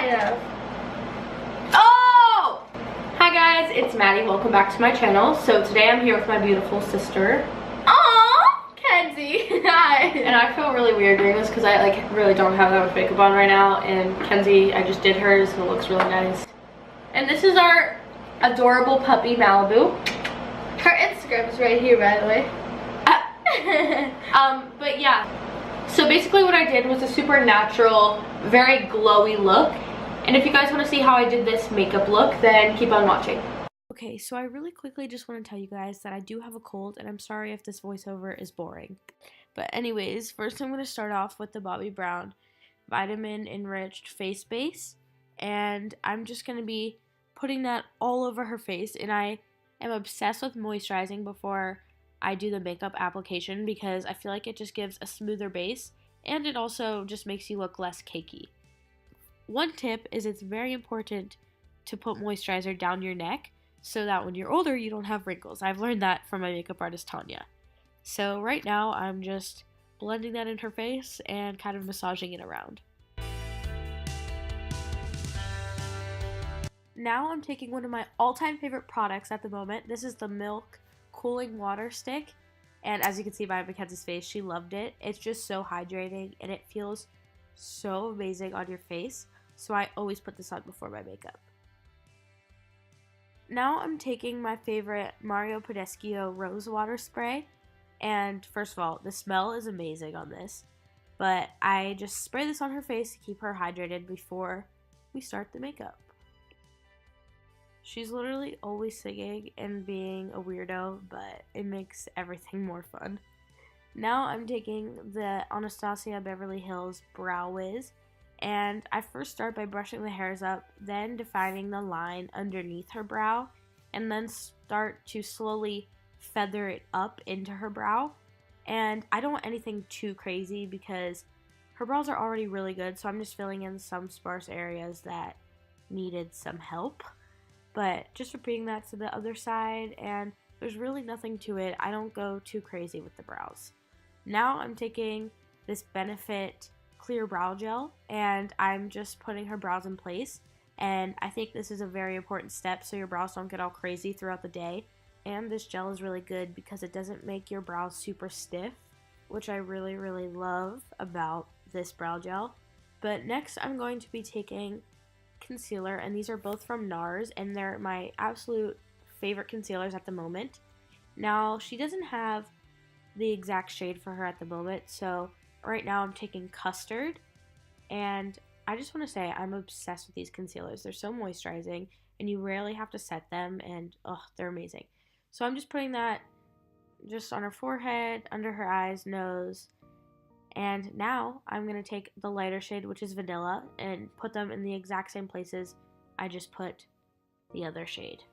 kind of. Oh! Hi guys, it's Maddie. Welcome back to my channel. So today I'm here with my beautiful sister. Aww! Kenzie. Hi. And I feel really weird doing this because I really don't have that much makeup on right now. And Kenzie, I just did hers and it looks really nice. And this is our adorable puppy, Malibu. Her Instagram is right here, by the way. But yeah. So basically what I did was a super natural, very glowy look. And if you guys want to see how I did this makeup look, then keep on watching. Okay, so I really quickly just want to tell you guys that I do have a cold, and I'm sorry if this voiceover is boring. But anyways, first I'm going to start off with the Bobbi Brown Vitamin Enriched Face Base. And I'm just going to be putting that all over her face. And I am obsessed with moisturizing before I do the makeup application because I feel like it just gives a smoother base and it also just makes you look less cakey. One tip is it's very important to put moisturizer down your neck so that when you're older you don't have wrinkles. I've learned that from my makeup artist Tanya. So right now I'm just blending that in her face and kind of massaging it around. Now I'm taking one of my all-time favorite products at the moment. This is the Milk Cooling Water Stick, and as you can see by Mackenzie's face, she loved it. It's just so hydrating and it feels so amazing on your face, so I always put this on before my makeup. Now I'm taking my favorite Mario Pedescio Rose Water Spray, and first of all, the smell is amazing on this, but I just spray this on her face to keep her hydrated before we start the makeup. She's literally always singing and being a weirdo, but it makes everything more fun. Now I'm taking the Anastasia Beverly Hills Brow Wiz, and I first start by brushing the hairs up, then defining the line underneath her brow, and then start to slowly feather it up into her brow. And I don't want anything too crazy because her brows are already really good, so I'm just filling in some sparse areas that needed some help. But just repeating that to the other side, and there's really nothing to it. I don't go too crazy with the brows. Now I'm taking this Benefit Clear Brow Gel, and I'm just putting her brows in place. And I think this is a very important step so your brows don't get all crazy throughout the day. And this gel is really good because it doesn't make your brows super stiff, which I really, really love about this brow gel. But next I'm going to be taking concealer, and these are both from NARS, and they're my absolute favorite concealers at the moment. Now, she doesn't have the exact shade for her at the moment, so right now I'm taking Custard, and I just want to say I'm obsessed with these concealers. They're so moisturizing, and you rarely have to set them, and they're amazing. So I'm just putting that just on her forehead, under her eyes, nose. And now I'm going to take the lighter shade, which is Vanilla, and put them in the exact same places I just put the other shade.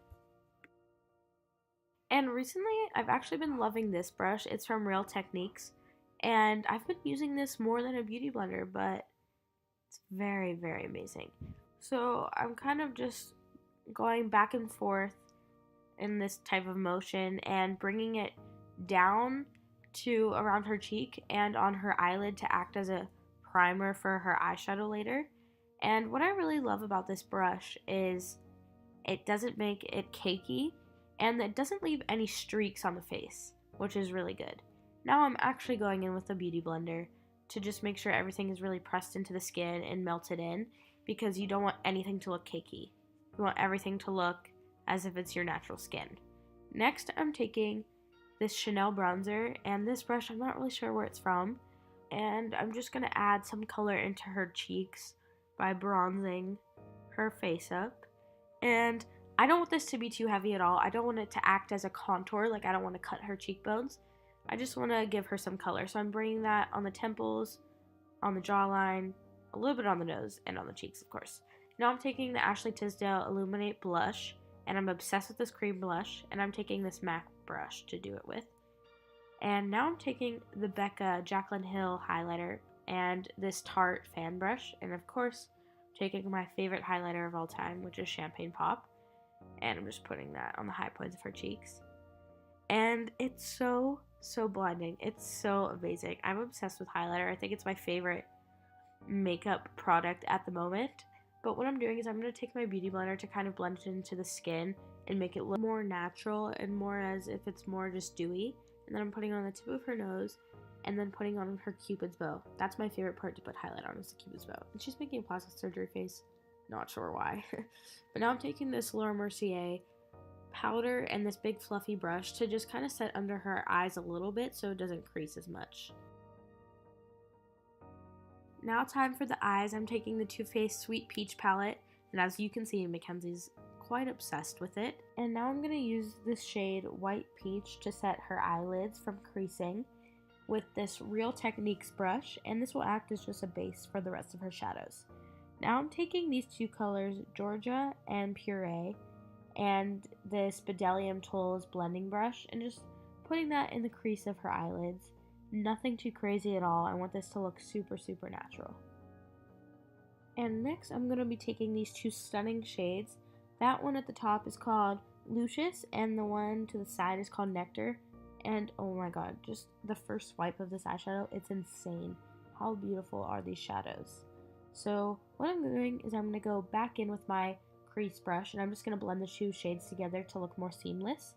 And recently, I've actually been loving this brush. It's from Real Techniques, and I've been using this more than a beauty blender, but it's very, very amazing. So I'm kind of just going back and forth in this type of motion and bringing it down to around her cheek and on her eyelid to act as a primer for her eyeshadow later. And what I really love about this brush is it doesn't make it cakey and it doesn't leave any streaks on the face, which is really good. Now I'm actually going in with a beauty blender to just make sure everything is really pressed into the skin and melted in, because you don't want anything to look cakey. You want everything to look as if it's your natural skin. Next, I'm taking this Chanel bronzer, and this brush, I'm not really sure where it's from, and I'm just going to add some color into her cheeks by bronzing her face up. And I don't want this to be too heavy at all. I don't want it to act as a contour, like I don't want to cut her cheekbones. I just want to give her some color, so I'm bringing that on the temples, on the jawline, a little bit on the nose, and on the cheeks, of course. Now I'm taking the Ashley Tisdale Illuminate blush, and I'm obsessed with this cream blush, and I'm taking this MAC brush to do it with. And now I'm taking the Becca Jaclyn Hill highlighter and this Tarte fan brush, and of course taking my favorite highlighter of all time, which is Champagne Pop, and I'm just putting that on the high points of her cheeks. And it's so blinding. It's so amazing. I'm obsessed with highlighter. I think it's my favorite makeup product at the moment. But what I'm doing is I'm going to take my beauty blender to kind of blend it into the skin and make it look more natural and more as if it's more just dewy. And then I'm putting it on the tip of her nose and then putting on her Cupid's bow. That's my favorite part to put highlight on, is the Cupid's bow. And she's making a plastic surgery face. Not sure why. But now I'm taking this Laura Mercier powder and this big fluffy brush to just kind of set under her eyes a little bit so it doesn't crease as much. Now time for the eyes. I'm taking the Too Faced Sweet Peach palette, and as you can see, Mackenzie's quite obsessed with it. And now I'm going to use this shade White Peach to set her eyelids from creasing with this Real Techniques brush, and this will act as just a base for the rest of her shadows. Now I'm taking these two colors, Georgia and Puree, and this Bedellium Tools blending brush, and just putting that in the crease of her eyelids. Nothing too crazy at all. I want this to look super, super natural. And next I'm going to be taking these two stunning shades. That one at the top is called Lucius, and the one to the side is called Nectar. And oh my god, just the first swipe of this eyeshadow, it's insane. How beautiful are these shadows? So what I'm doing is I'm going to go back in with my crease brush, and I'm just going to blend the two shades together to look more seamless.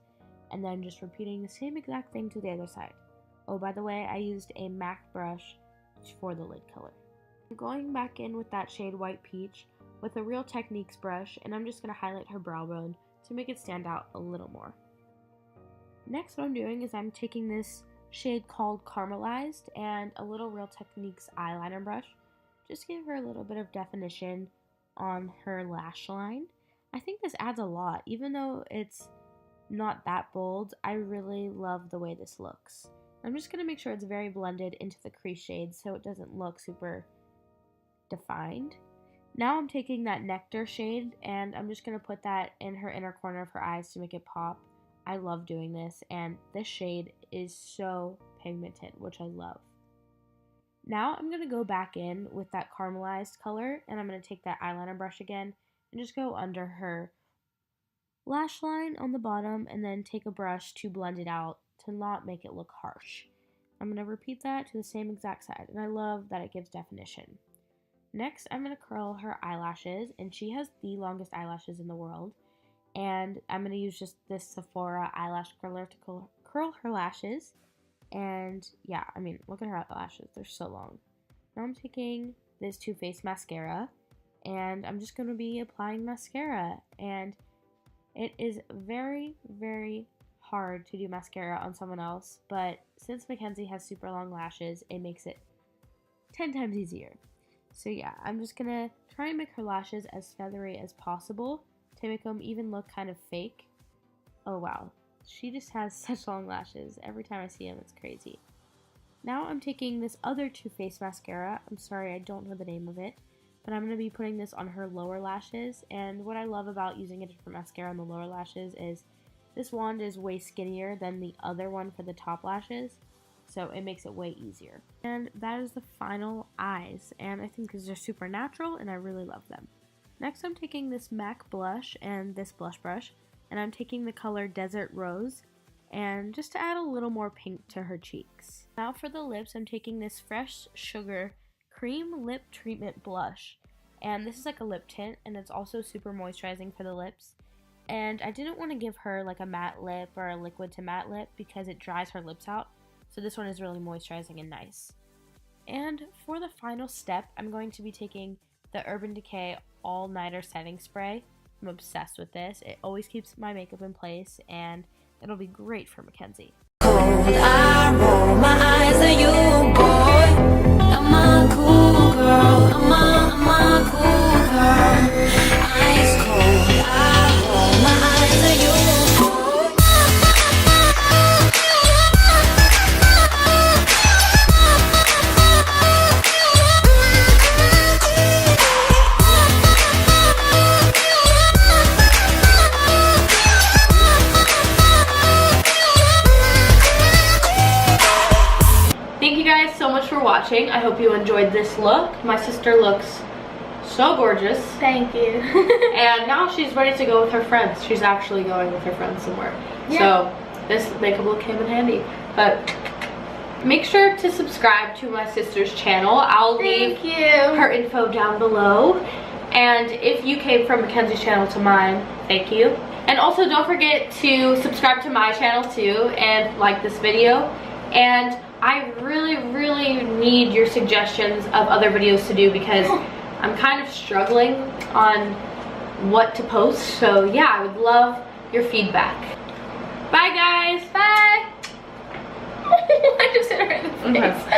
And then just repeating the same exact thing to the other side. Oh, by the way, I used a MAC brush for the lid color. I'm going back in with that shade White Peach with a Real Techniques brush, and I'm just going to highlight her brow bone to make it stand out a little more. Next, what I'm doing is I'm taking this shade called Caramelized and a little Real Techniques eyeliner brush. Just give her a little bit of definition on her lash line. I think this adds a lot. Even though it's not that bold, I really love the way this looks. I'm just going to make sure it's very blended into the crease shades so it doesn't look super defined. Now I'm taking that Nectar shade and I'm just going to put that in her inner corner of her eyes to make it pop. I love doing this, and this shade is so pigmented, which I love. Now I'm going to go back in with that caramelized color, and I'm going to take that eyeliner brush again and just go under her lash line on the bottom, and then take a brush to blend it out to not make it look harsh. I'm going to repeat that to the same exact side, and I love that it gives definition. Next, I'm going to curl her eyelashes, and she has the longest eyelashes in the world, and I'm going to use just this Sephora eyelash curler to curl her lashes. And yeah, I mean, look at her eyelashes, they're so long. Now I'm taking this Too Faced mascara, and I'm just going to be applying mascara, and it is very, very hard to do mascara on someone else, but since Mackenzie has super long lashes, it makes it 10 times easier. So yeah, I'm just gonna try and make her lashes as feathery as possible to make them even look kind of fake. Oh wow, she just has such long lashes. Every time I see them, it's crazy. Now I'm taking this other Too Faced mascara. I'm sorry, I don't know the name of it, but I'm going to be putting this on her lower lashes. And what I love about using a different mascara on the lower lashes is this wand is way skinnier than the other one for the top lashes, so it makes it way easier. And that is the final eyes, and I think these are super natural and I really love them. Next, I'm taking this MAC blush and this blush brush, and I'm taking the color Desert Rose, and just to add a little more pink to her cheeks. Now for the lips, I'm taking this Fresh Sugar Cream Lip Treatment Blush, and this is like a lip tint, and it's also super moisturizing for the lips. And I didn't want to give her like a matte lip or a liquid to matte lip because it dries her lips out, so this one is really moisturizing and nice. And for the final step, I'm going to be taking the Urban Decay All Nighter Setting Spray. I'm obsessed with this. It always keeps my makeup in place, and it'll be great for Mackenzie. Cold, I roll my eyes at you, boy. I'm a cool girl. I'm a cool girl. Ice cold, I roll my eyes at you, Thank you guys so much for watching. I hope you enjoyed this look. My sister looks so gorgeous. Thank you. And now she's ready to go with her friends. She's actually going with her friends somewhere. Yeah. So this makeup look came in handy. But make sure to subscribe to my sister's channel. I'll leave her info down below. And if you came from Mackenzie's channel to mine, thank you. And also don't forget to subscribe to my channel too and like this video. And I really, really need your suggestions of other videos to do because I'm kind of struggling on what to post. So yeah, I would love your feedback. Bye guys. Bye. I just hit her in the face.